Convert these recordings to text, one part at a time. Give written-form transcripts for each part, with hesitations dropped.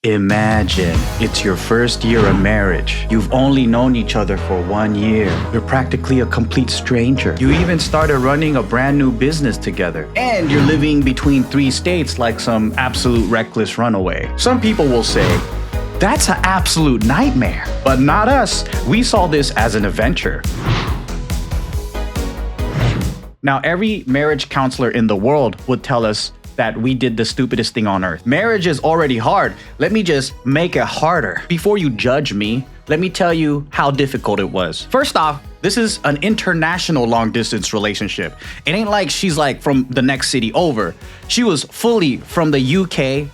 Imagine it's your first year of marriage. You've only known each other for 1 year. You're practically a complete stranger. You even started running a brand new business together. And you're living between 3 states like some absolute reckless runaway. Some people will say, that's an absolute nightmare. But not us. We saw this as an adventure. Now, every marriage counselor in the world would tell us that we did the stupidest thing on earth. Marriage is already hard. Let me just make it harder. Before you judge me, let me tell you how difficult it was. First off, this is an international long distance relationship. It ain't like she's like from the next city over. She was fully from the UK.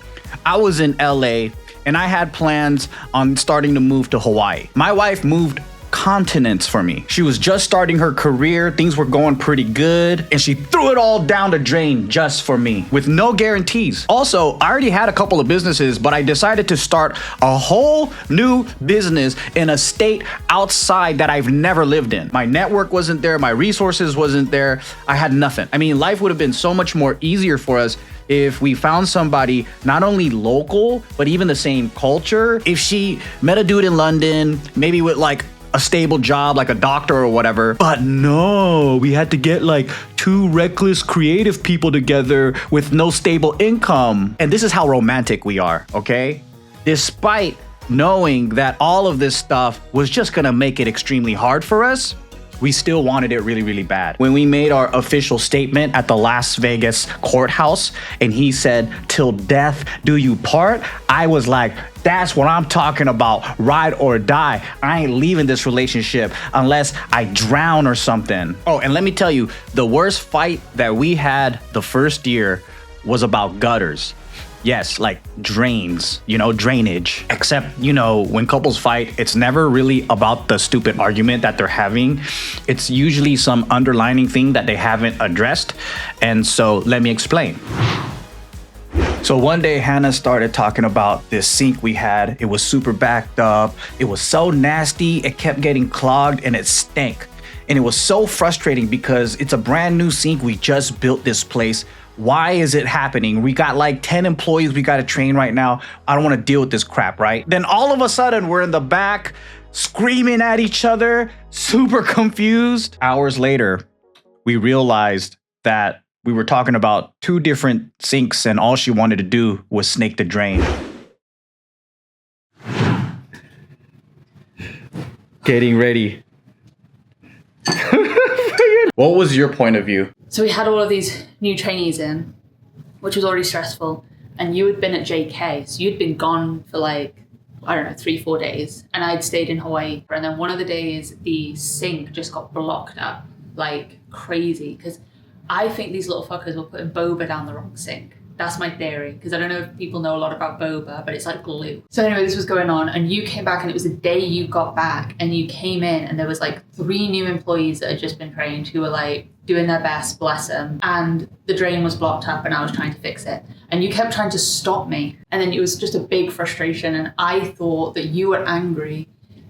I was in LA and I had plans on starting to move to Hawaii. My wife moved continents for me. She was just starting her career, things were going pretty good, and she threw it all down the drain just for me with no guarantees. Also, I already had a couple of businesses, but I decided to start a whole new business in a state outside that I've never lived in. My network wasn't there, my resources wasn't there, I had nothing. I mean, life would have been so much more easier for us if we found somebody not only local, but even the same culture. If she met a dude in London, maybe with like a stable job like a doctor or whatever. But no, we had to get like 2 reckless creative people together with no stable income. And this is how romantic we are, okay? Despite knowing that all of this stuff was just gonna make it extremely hard for us, we still wanted it really, really bad. When we made our official statement at the Las Vegas courthouse and he said, "Till death do you part," I was like, that's what I'm talking about, ride or die. I ain't leaving this relationship unless I drown or something. Oh, and let me tell you, the worst fight that we had the first year was about gutters. Yes, like drains, drainage. Except, when couples fight, it's never really about the stupid argument that they're having. It's usually some underlining thing that they haven't addressed. And so let me explain. So one day Hannah started talking about this sink we had. It was super backed up. It was so nasty. It kept getting clogged and it stank. And it was so frustrating because it's a brand new sink. We just built this place. Why is it happening? We got like 10 employees we got to train right now. I don't want to deal with this crap, right? Then all of a sudden we're in the back screaming at each other, super confused. Hours later, we realized that we were talking about 2 different sinks and all she wanted to do was snake the drain. Getting ready. What was your point of view? So we had all of these new trainees in, which was already stressful. And you had been at JK, so you'd been gone for 3-4 days. And I'd stayed in Hawaii. And then one of the days, the sink just got blocked up like crazy. Because I think these little fuckers were putting boba down the wrong sink. That's my theory, because I don't know if people know a lot about boba, but it's like glue. So anyway, this was going on, and you came back, and it was the day you got back, and you came in, and there was like 3 new employees that had just been trained who were like doing their best, bless them, and the drain was blocked up, and I was trying to fix it. And you kept trying to stop me, and then it was just a big frustration, and I thought that you were angry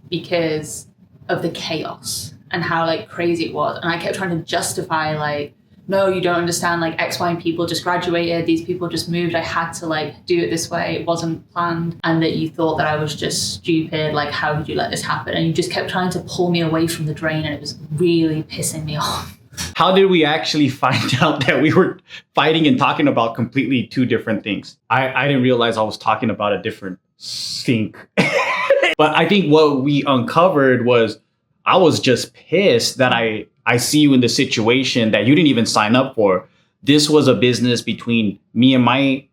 because of the chaos and how like crazy it was, and I kept trying to justify like, no, you don't understand, like X, Y, and people just graduated, these people just moved, I had to like do it this way, it wasn't planned, and that you thought that I was just stupid, like how did you let this happen? And you just kept trying to pull me away from the drain, and it was really pissing me off. How did we actually find out that we were fighting and talking about completely 2 different things? I didn't realize I was talking about a different sink. But I think what we uncovered was I was just pissed that I see you in the situation that you didn't even sign up for. This was a business between me and my,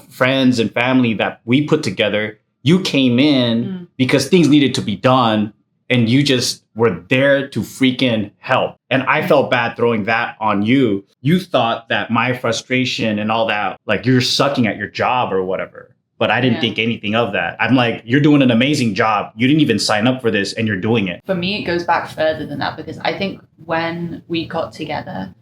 friends and family that we put together. You came in because things needed to be done and you just were there to freaking help. And I felt bad throwing that on you. You thought that my frustration and all that, like you're sucking at your job or whatever. But I didn't think anything of that. I'm like, you're doing an amazing job. You didn't even sign up for this and you're doing it. For me, it goes back further than that, because I think when we got together,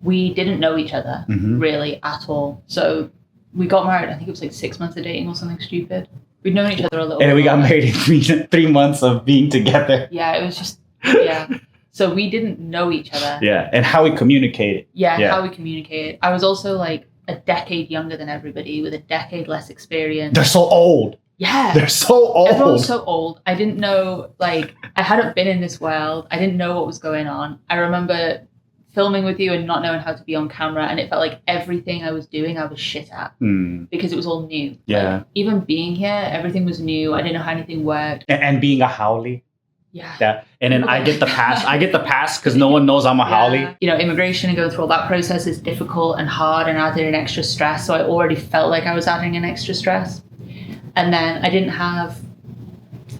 we didn't know each other really at all. So we got married, I think it was like 6 months of dating or something stupid. We'd known each other a little bit. And we got married in 3 months of being together. Yeah, it was just, So we didn't know each other. Yeah, and how we communicated. Yeah, how we communicated. I was also like a decade younger than everybody with a decade less experience. They're so old. Yeah. They're so old. Everyone's so old. I didn't know, like, I hadn't been in this world. I didn't know what was going on. I remember filming with you and not knowing how to be on camera, and it felt like everything I was doing, I was shit at because it was all new. Yeah. Like, even being here, everything was new. I didn't know how anything worked. And being a haole. Yeah. And then I get the pass because no one knows I'm a haole. You know, immigration and going through all that process is difficult and hard and added an extra stress. So I already felt like I was adding an extra stress. And then I didn't have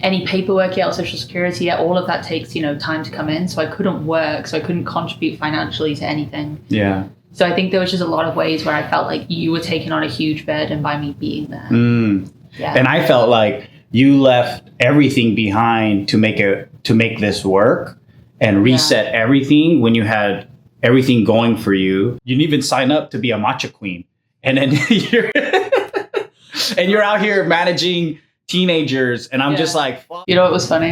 any paperwork yet or social security yet. All of that takes, you know, time to come in. So I couldn't work. So I couldn't contribute financially to anything. Yeah. So I think there was just a lot of ways where I felt like you were taking on a huge burden by me being there. Yeah. And I felt like you left everything behind to make this work and reset everything when you had everything going for you. You didn't even sign up to be a matcha queen. And then you're out here managing teenagers, and I'm just like, fuck. You know what was funny?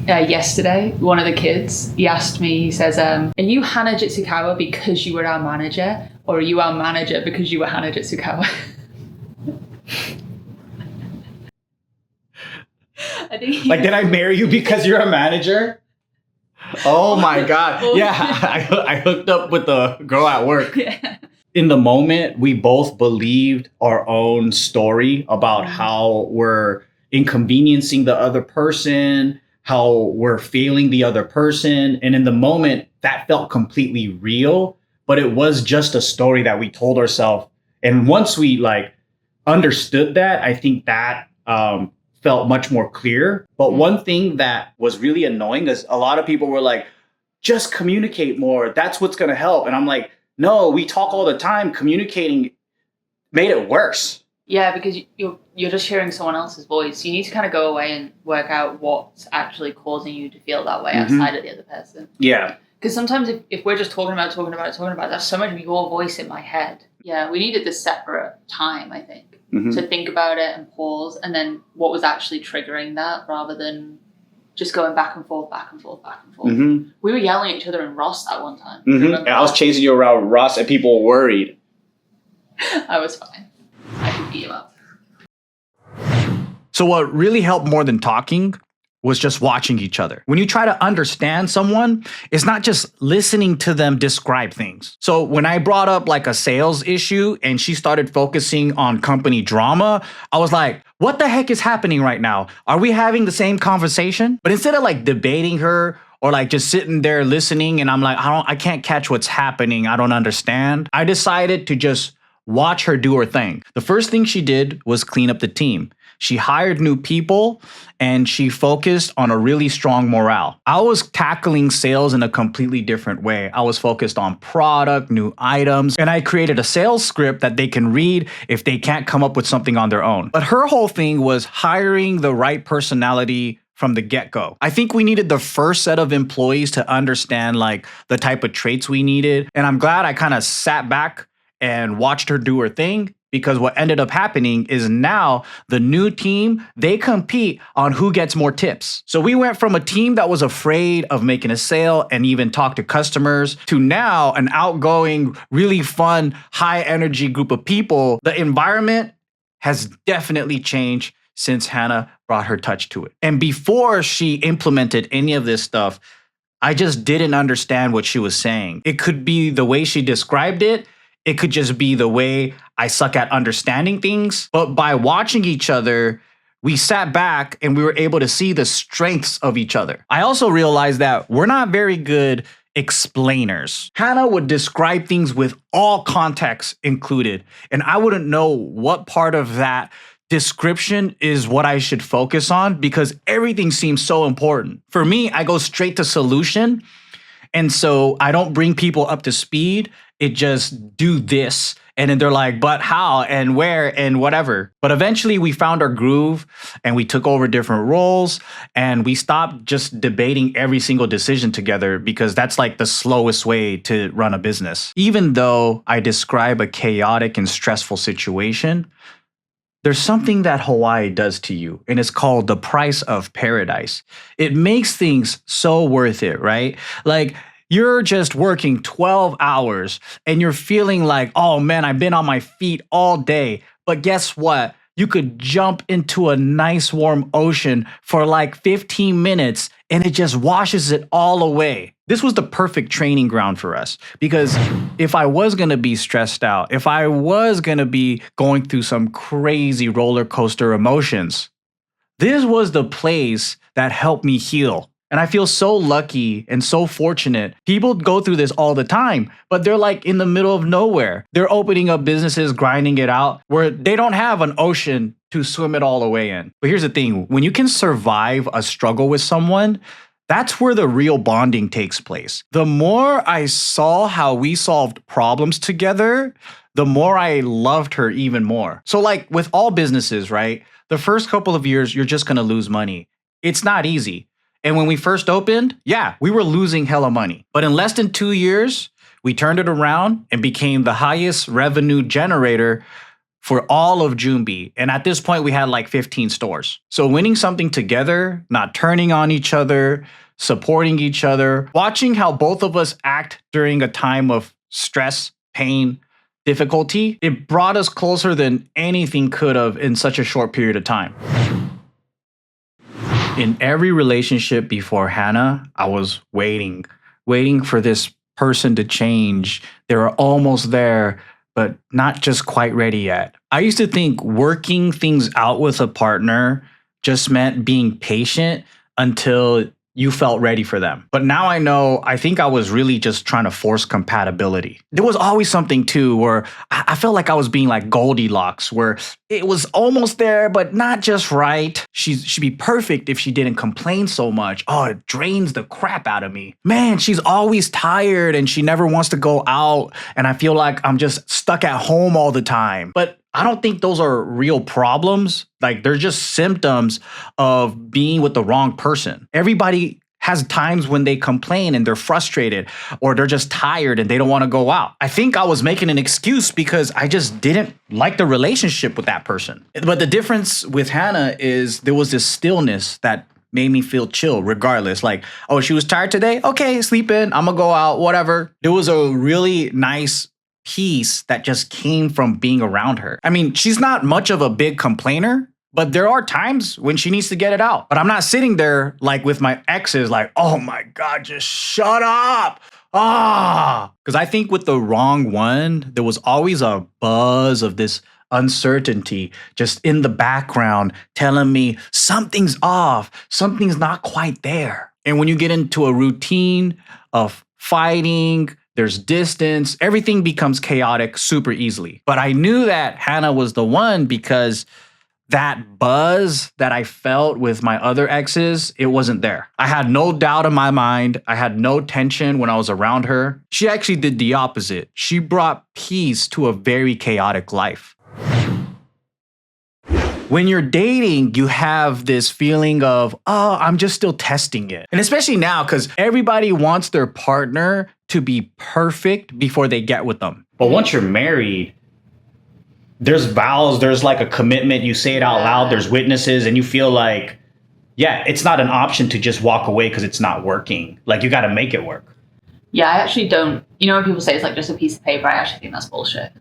Yesterday, one of the kids, he asked me, he says, are you Hana Jitsukawa because you were our manager, or are you our manager because you were Hana Jitsukawa? Like, did I marry you because you're a manager? Oh my God. Yeah, I hooked up with the girl at work. Yeah. In the moment, we both believed our own story about how we're inconveniencing the other person, how we're failing the other person. And in the moment, that felt completely real, but it was just a story that we told ourselves. And once we like understood that, I think that felt much more clear. But one thing that was really annoying is a lot of people were like, just communicate more. That's what's going to help. And I'm like, no, we talk all the time. Communicating made it worse. Yeah, because you're just hearing someone else's voice. You need to kind of go away and work out what's actually causing you to feel that way outside of the other person. Yeah. Because sometimes if we're just talking about, there's so much of your voice in my head. Yeah, we needed this separate time, I think, to think about it and pause, and then what was actually triggering that rather than just going back and forth. We were yelling at each other in Ross that one time. And I was chasing you around Ross, and people were worried. I was fine. I could beat him up. So what really helped more than talking was just watching each other. When you try to understand someone, it's not just listening to them describe things. So when I brought up like a sales issue and she started focusing on company drama, I was like, what the heck is happening right now? Are we having the same conversation? But instead of like debating her or like just sitting there listening and I'm like, I can't catch what's happening. I don't understand. I decided to just watch her do her thing. The first thing she did was clean up the team. She hired new people and she focused on a really strong morale. I was tackling sales in a completely different way. I was focused on product, new items, and I created a sales script that they can read if they can't come up with something on their own. But her whole thing was hiring the right personality from the get-go. I think we needed the first set of employees to understand like the type of traits we needed. And I'm glad I kind of sat back and watched her do her thing, because what ended up happening is now the new team, they compete on who gets more tips. So we went from a team that was afraid of making a sale and even talk to customers to now an outgoing, really fun, high energy group of people. The environment has definitely changed since Hannah brought her touch to it. And before she implemented any of this stuff, I just didn't understand what she was saying. It could be the way she described it. It could just be the way I suck at understanding things. But by watching each other, we sat back and we were able to see the strengths of each other. I also realized that we're not very good explainers. Hannah would describe things with all context included, and I wouldn't know what part of that description is what I should focus on because everything seems so important. For me, I go straight to solution. And so I don't bring people up to speed. It just do this. And then they're like, but how and where and whatever. But eventually we found our groove and we took over different roles and we stopped just debating every single decision together because that's like the slowest way to run a business. Even though I describe a chaotic and stressful situation, there's something that Hawaii does to you, and it's called the price of paradise. It makes things so worth it, right? Like, you're just working 12 hours and you're feeling like, oh man, I've been on my feet all day. But guess what? You could jump into a nice warm ocean for like 15 minutes and it just washes it all away. This was the perfect training ground for us because if I was going to be stressed out, if I was going to be going through some crazy roller coaster emotions, this was the place that helped me heal. And I feel so lucky and so fortunate. People go through this all the time, but they're like in the middle of nowhere. They're opening up businesses, grinding it out, where they don't have an ocean to swim it all away in. But here's the thing, when you can survive a struggle with someone, that's where the real bonding takes place. The more I saw how we solved problems together, the more I loved her even more. So like with all businesses, right? The first couple of years, you're just gonna lose money. It's not easy. And when we first opened, yeah, we were losing hella money. But in less than 2 years, we turned it around and became the highest revenue generator for all of Junbi. And at this point, we had like 15 stores. So winning something together, not turning on each other, supporting each other, watching how both of us act during a time of stress, pain, difficulty, it brought us closer than anything could have in such a short period of time. In every relationship before Hannah, I was waiting for this person to change. They were almost there, but not just quite ready yet. I used to think working things out with a partner just meant being patient until you felt ready for them. But now I think I was really just trying to force compatibility. There was always something too where I felt like I was being like Goldilocks, where it was almost there, but not just right. She'd be perfect if she didn't complain so much. Oh, it drains the crap out of me. Man, she's always tired and she never wants to go out. And I feel like I'm just stuck at home all the time. But I don't think those are real problems. Like they're just symptoms of being with the wrong person. Everybody has times when they complain and they're frustrated or they're just tired and they don't want to go out. I think I was making an excuse because I just didn't like the relationship with that person. But the difference with Hannah is there was this stillness that made me feel chill regardless. Like, oh, she was tired today? Okay, sleep in. I'm gonna go out, whatever. There was a really nice peace that just came from being around her. I mean, she's not much of a big complainer, but there are times when she needs to get it out. But I'm not sitting there like with my exes like, oh my God, just shut up. Because I think with the wrong one, there was always a buzz of this uncertainty just in the background telling me something's off, something's not quite there. And when you get into a routine of fighting, there's distance, everything becomes chaotic super easily. But I knew that Hannah was the one because that buzz that I felt with my other exes, it wasn't there. I had no doubt in my mind. I had no tension when I was around her. She actually did the opposite. She brought peace to a very chaotic life. When you're dating, you have this feeling of, oh, I'm just still testing it. And especially now, because everybody wants their partner to be perfect before they get with them. But once you're married, there's vows, there's like a commitment, you say it out loud, there's witnesses, and you feel like, yeah, it's not an option to just walk away because it's not working. Like, you got to make it work. Yeah, I actually don't. You know, when people say it's like just a piece of paper, I actually think that's bullshit.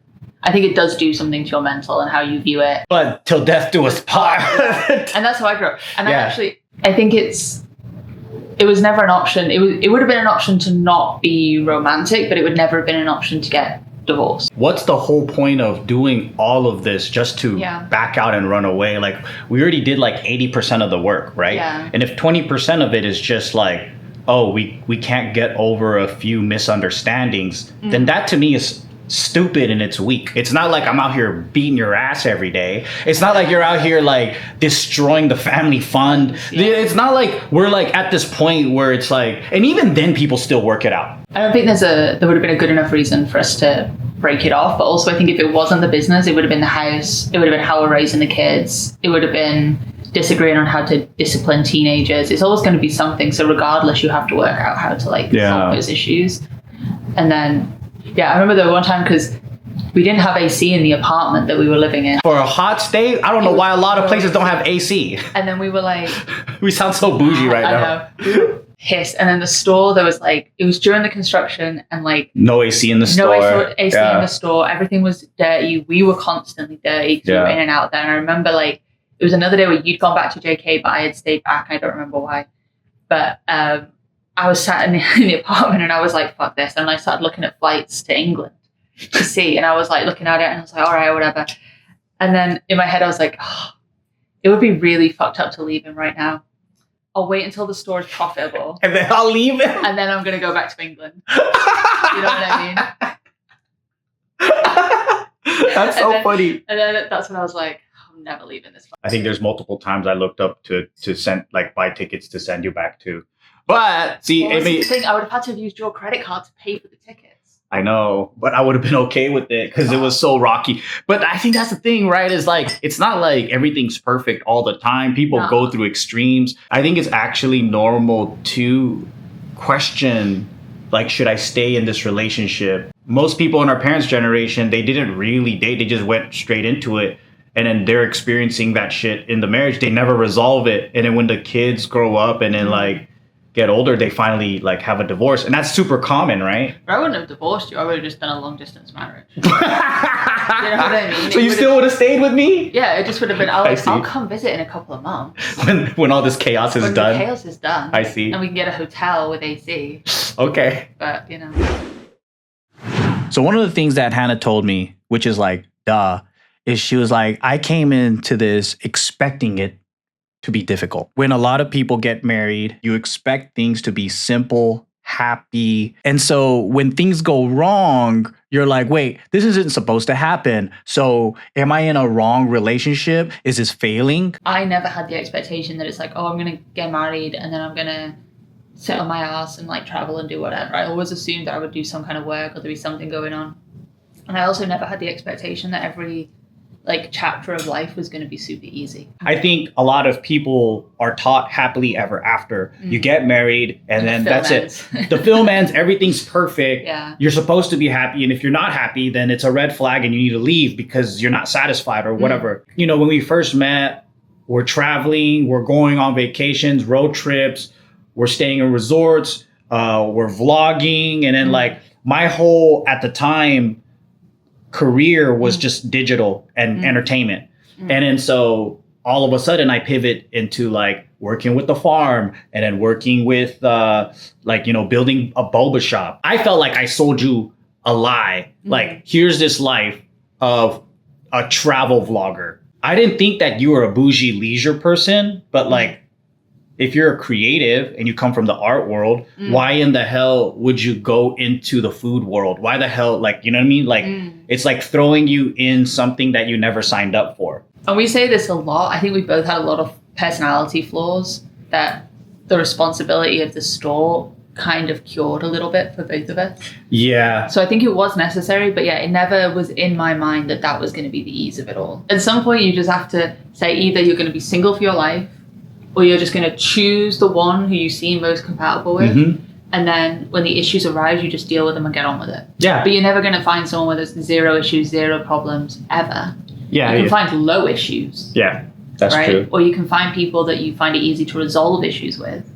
I think it does do something to your mental and how you view it. But till death do us part. And that's how I grew up. And I think it was never an option. It would have been an option to not be romantic, but it would never have been an option to get divorced. What's the whole point of doing all of this just to back out and run away? Like, we already did like 80% of the work, right? Yeah. And if 20% of it is just like, oh, we can't get over a few misunderstandings, then that to me is stupid and it's weak. It's not like I'm out here beating your ass every day. It's not like you're out here like destroying the family fund. Yeah. It's not like we're like at this point where it's like, and even then people still work it out. I don't think there would have been a good enough reason for us to break it off. But also I think if it wasn't the business, it would have been the house. It would have been how we're raising the kids. It would have been disagreeing on how to discipline teenagers. It's always going to be something. So regardless, you have to work out how to like solve those issues. And then I remember there one time because we didn't have AC in the apartment that we were living in. For a hot state, I don't know why a lot of places don't have AC. And then we were like... We sound so bougie right now. I know. Pissed. And then the store, there was like, it was during the construction and like No AC in the store. No AC in the store. Everything was dirty. We were constantly dirty because we were in and out there. And I remember like, it was another day where you'd gone back to JK, but I had stayed back. I don't remember why. But I was sat in the apartment and I was like, fuck this. And I started looking at flights to England to see. And I was like looking at it and I was like, all right, whatever. And then in my head, I was like, oh, it would be really fucked up to leave him right now. I'll wait until the store is profitable. And then I'll leave him. And then I'm going to go back to England. You know what I mean? That's so funny. And then that's when I was like, I'm never leaving this. I think there's multiple times I looked up to send, like, buy tickets to send you back to. But see, I would have had to have used your credit card to pay for the tickets. I know, but I would have been okay with it because it was so rocky. But I think that's the thing, right? Is like, it's not like everything's perfect all the time. People go through extremes. I think it's actually normal to question, like, should I stay in this relationship? Most people in our parents' generation, they didn't really date. They just went straight into it. And then they're experiencing that shit in the marriage. They never resolve it. And then when the kids grow up and then like get older, they finally like have a divorce. And that's super common, right? I wouldn't have divorced you. I would have just done a long distance marriage. You know what I mean? So you still would have stayed with me? Yeah, it just would have been, I'll come visit in a couple of months. When all this chaos is done? When the chaos is done. I see. And we can get a hotel with AC. Okay. But, you know. So one of the things that Hannah told me, which is like, duh, is she was like, I came into this expecting it to be difficult. When a lot of people get married, you expect things to be simple, happy. And so when things go wrong, you're like, wait, this isn't supposed to happen. So am I in a wrong relationship? Is this failing? I never had the expectation that it's like, oh, I'm going to get married and then I'm going to sit on my ass and like travel and do whatever. I always assumed that I would do some kind of work or there'd be something going on. And I also never had the expectation that every like chapter of life was going to be super easy. I think a lot of people are taught happily ever after. You get married and then that's ends. It. The film ends, everything's perfect. Yeah. You're supposed to be happy. And if you're not happy, then it's a red flag and you need to leave because you're not satisfied or whatever. You know, when we first met, we're traveling, we're going on vacations, road trips, we're staying in resorts, we're vlogging. And then like my whole, at the time, career was just digital and entertainment. And then so all of a sudden I pivot into like working with the farm and then working with like, you know, building a boba shop. I felt like I sold you a lie. Like, here's this life of a travel vlogger. I didn't think that you were a bougie leisure person, but like, if you're a creative and you come from the art world, why in the hell would you go into the food world? Why the hell, like, you know what I mean? Like, it's like throwing you in something that you never signed up for. And we say this a lot. I think we both had a lot of personality flaws that the responsibility of the store kind of cured a little bit for both of us. Yeah. So I think it was necessary, but yeah, it never was in my mind that that was going to be the ease of it all. At some point, you just have to say either you're going to be single for your life, or you're just going to choose the one who you seem most compatible with. And then when the issues arise, you just deal with them and get on with it. Yeah. But you're never going to find someone where there's zero issues, zero problems, ever. Yeah. You can find low issues. Yeah, that's true. Or you can find people that you find it easy to resolve issues with.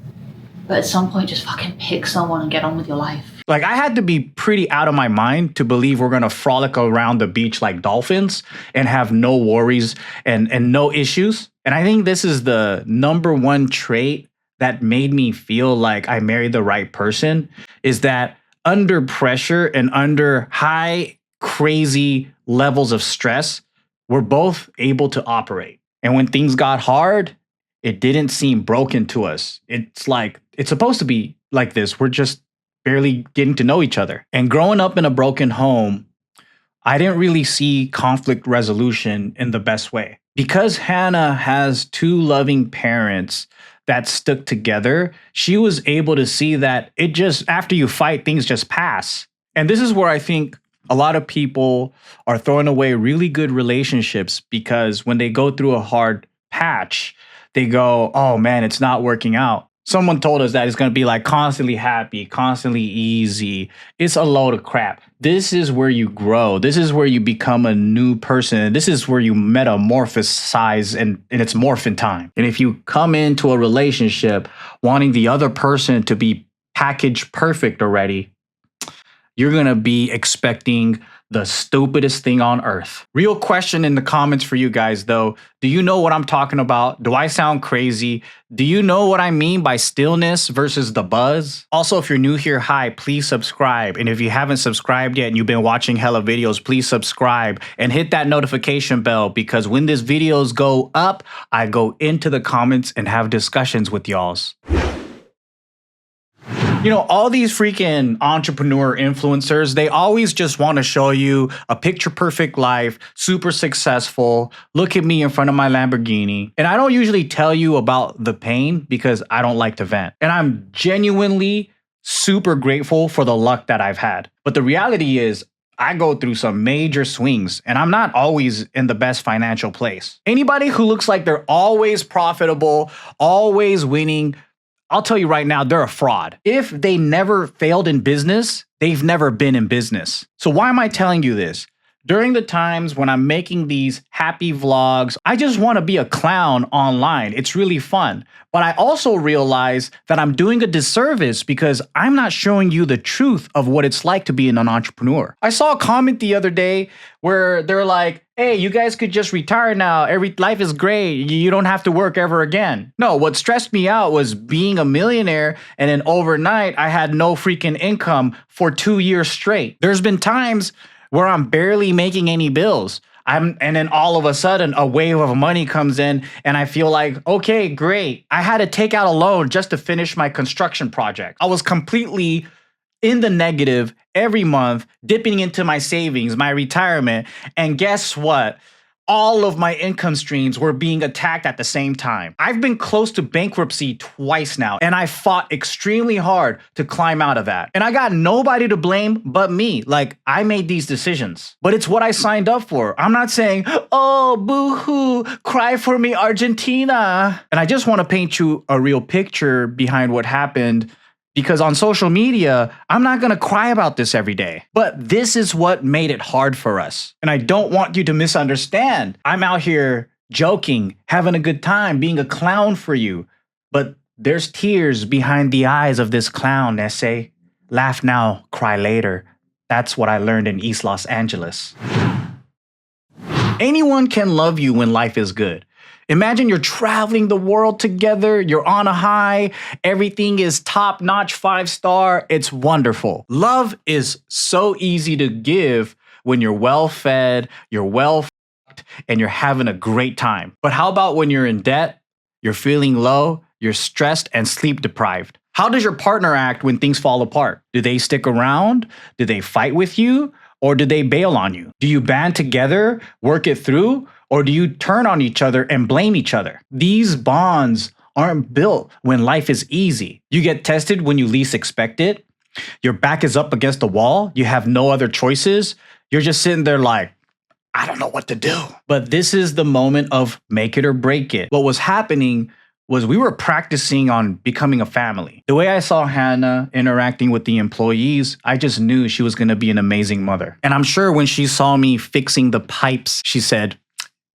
But at some point, just fucking pick someone and get on with your life. Like, I had to be pretty out of my mind to believe we're going to frolic around the beach like dolphins and have no worries and no issues. And I think this is the number one trait that made me feel like I married the right person, is that under pressure and under high, crazy levels of stress, we're both able to operate. And when things got hard, it didn't seem broken to us. It's like, it's supposed to be like this. We're just barely getting to know each other. And growing up in a broken home, I didn't really see conflict resolution in the best way. Because Hannah has two loving parents that stuck together, she was able to see that it just, after you fight, things just pass. And this is where I think a lot of people are throwing away really good relationships, because when they go through a hard patch, they go, oh man, it's not working out. Someone told us that it's going to be like constantly happy, constantly easy. It's a load of crap. This is where you grow. This is where you become a new person. This is where you metamorphosize and it's morphin time. And if you come into a relationship wanting the other person to be packaged perfect already, you're going to be expecting the stupidest thing on earth. Real question in the comments for you guys, though. Do you know what I'm talking about? Do I sound crazy? Do you know what I mean by stillness versus the buzz? Also, if you're new here, hi, please subscribe. And if you haven't subscribed yet and you've been watching hella videos, please subscribe and hit that notification bell, because when these videos go up, I go into the comments and have discussions with y'alls. You know, all these freaking entrepreneur influencers, they always just want to show you a picture perfect life, super successful. Look at me in front of my Lamborghini. And I don't usually tell you about the pain because I don't like to vent. And I'm genuinely super grateful for the luck that I've had. But the reality is, I go through some major swings and I'm not always in the best financial place. Anybody who looks like they're always profitable, always winning, I'll tell you right now, they're a fraud. If they never failed in business, they've never been in business. So why am I telling you this? During the times when I'm making these happy vlogs, I just want to be a clown online. It's really fun. But I also realize that I'm doing a disservice because I'm not showing you the truth of what it's like to be an entrepreneur. I saw a comment the other day where they're like, hey, you guys could just retire now. Life is great. You don't have to work ever again. No, what stressed me out was being a millionaire and then overnight I had no freaking income for 2 years straight. There's been times where I'm barely making any bills. And then all of a sudden a wave of money comes in and I feel like, okay, great. I had to take out a loan just to finish my construction project. I was completely in the negative every month, dipping into my savings, my retirement. And guess what? All of my income streams were being attacked at the same time. I've been close to bankruptcy twice now, and I fought extremely hard to climb out of that. And I got nobody to blame but me. Like, I made these decisions, but it's what I signed up for. I'm not saying, oh, boo-hoo, cry for me, Argentina. And I just want to paint you a real picture behind what happened, because on social media, I'm not going to cry about this every day. But this is what made it hard for us. And I don't want you to misunderstand. I'm out here joking, having a good time, being a clown for you. But there's tears behind the eyes of this clown, Nesse. Laugh now, cry later. That's what I learned in East Los Angeles. Anyone can love you when life is good. Imagine you're traveling the world together, you're on a high, everything is top-notch 5-star, it's wonderful. Love is so easy to give when you're well-fed, you're well-fucked, and you're having a great time. But how about when you're in debt, you're feeling low, you're stressed and sleep-deprived? How does your partner act when things fall apart? Do they stick around? Do they fight with you? Or do they bail on you? Do you band together, work it through? Or do you turn on each other and blame each other? These bonds aren't built when life is easy. You get tested when you least expect it. Your back is up against the wall. You have no other choices. You're just sitting there like, I don't know what to do. But this is the moment of make it or break it. What was happening was we were practicing on becoming a family. The way I saw Hannah interacting with the employees, I just knew she was going to be an amazing mother. And I'm sure when she saw me fixing the pipes, she said,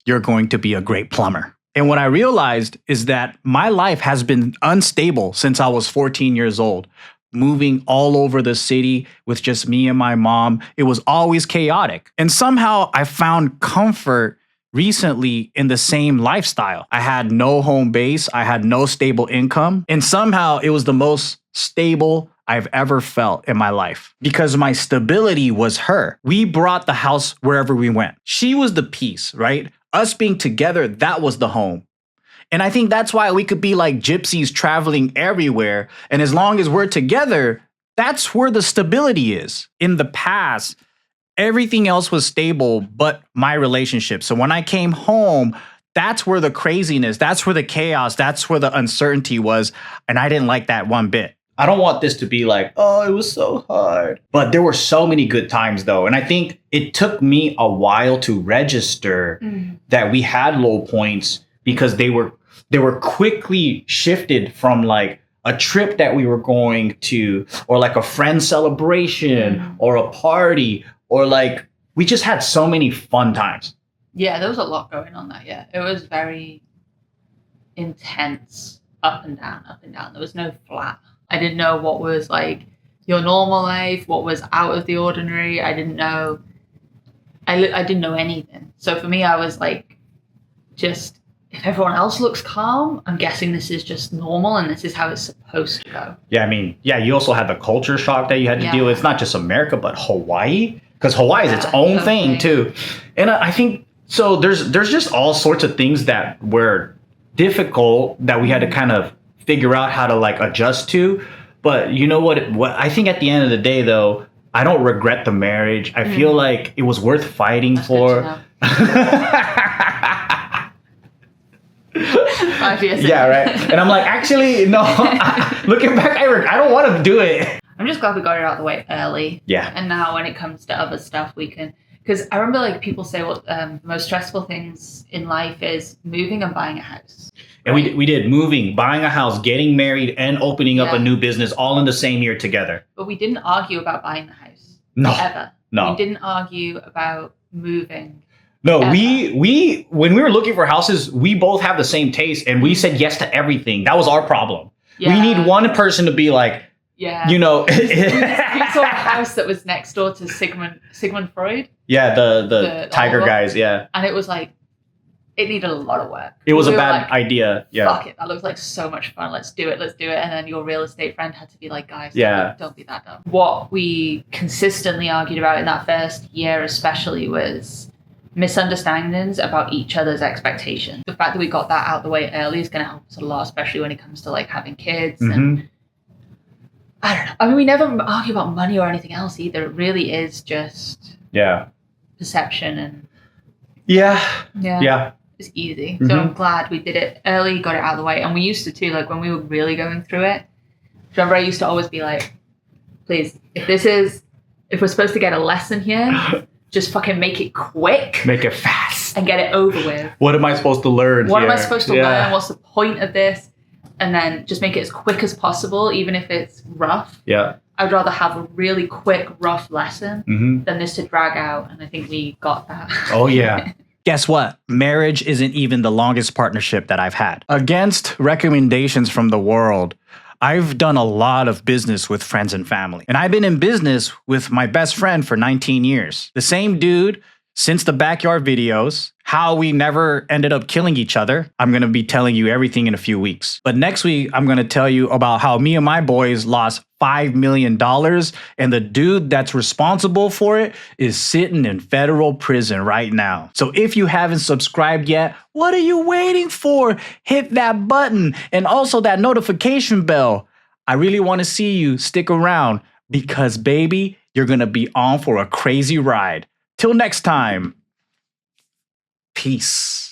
you're going to be a great plumber. And what I realized is that my life has been unstable since I was 14 years old, moving all over the city with just me and my mom. It was always chaotic. And somehow I found comfort recently in the same lifestyle. I had no home base. I had no stable income. And somehow it was the most stable I've ever felt in my life because my stability was her. We brought the house wherever we went. She was the peace, right? Us being together, that was the home. And I think that's why we could be like gypsies traveling everywhere. And as long as we're together, that's where the stability is. In the past, everything else was stable but my relationship. So when I came home, that's where the craziness, that's where the chaos, that's where the uncertainty was. And I didn't like that one bit. I don't want this to be like, oh, it was so hard. But there were so many good times, though. And I think it took me a while to register that we had low points because they were quickly shifted from like a trip that we were going to, or like a friend celebration or a party, or like we just had so many fun times. Yeah, there was a lot going on that year. It was very intense, up and down, up and down. There was no flat. I didn't know what was like your normal life, what was out of the ordinary. I didn't know. I didn't know anything. So for me, I was like, just if everyone else looks calm, I'm guessing this is just normal and this is how it's supposed to go. Yeah, I mean, yeah, you also had the culture shock that you had to deal with. It's not just America, but Hawaii, because Hawaii is its own thing too. And I think so. There's just all sorts of things that were difficult that we had to kind of figure out how to like adjust to. But you know what I think at the end of the day, though, I don't regret the marriage. I feel like it was worth fighting for. 5 years Yeah, right. And I'm like, actually, no. Looking back, I don't want to do it. I'm just glad we got it out of the way early. Yeah. And now when it comes to other stuff, we can. Because I remember like people say what the most stressful things in life is moving and buying a house. And we did moving, buying a house, getting married, and opening up a new business all in the same year together. But we didn't argue about buying the house. No. Ever. No. We didn't argue about moving. No, ever. we when we were looking for houses, we both have the same taste and we said yes to everything. That was our problem. Yeah. We need one person to be like, you know. we saw a house that was next door to Sigmund Freud. Yeah, the tiger guys, yeah. And it was like, it needed a lot of work. It was a bad idea. Yeah. Fuck it. That looks like so much fun. Let's do it. And then your real estate friend had to be like, guys, don't be that dumb. What we consistently argued about in that first year especially was misunderstandings about each other's expectations. The fact that we got that out the way early is going to help us a lot, especially when it comes to like having kids. And I don't know. I mean, we never argue about money or anything else either. It really is just perception and it's easy. So I'm glad we did it early, got it out of the way. And we used to too, like when we were really going through it. Remember, I used to always be like, please, if we're supposed to get a lesson here, just fucking make it quick. Make it fast. And get it over with. What am I supposed to learn? What am I supposed to learn? What's the point of this? And then just make it as quick as possible, even if it's rough. Yeah. I'd rather have a really quick, rough lesson than this to drag out. And I think we got that. Oh, yeah. Guess what? Marriage isn't even the longest partnership that I've had. Against recommendations from the world, I've done a lot of business with friends and family. And I've been in business with my best friend for 19 years. The same dude since the backyard videos, how we never ended up killing each other. I'm going to be telling you everything in a few weeks. But next week, I'm going to tell you about how me and my boys lost $5 million. And the dude that's responsible for it is sitting in federal prison right now. So if you haven't subscribed yet, what are you waiting for? Hit that button and also that notification bell. I really want to see you stick around because, baby, you're going to be on for a crazy ride. Till next time, peace.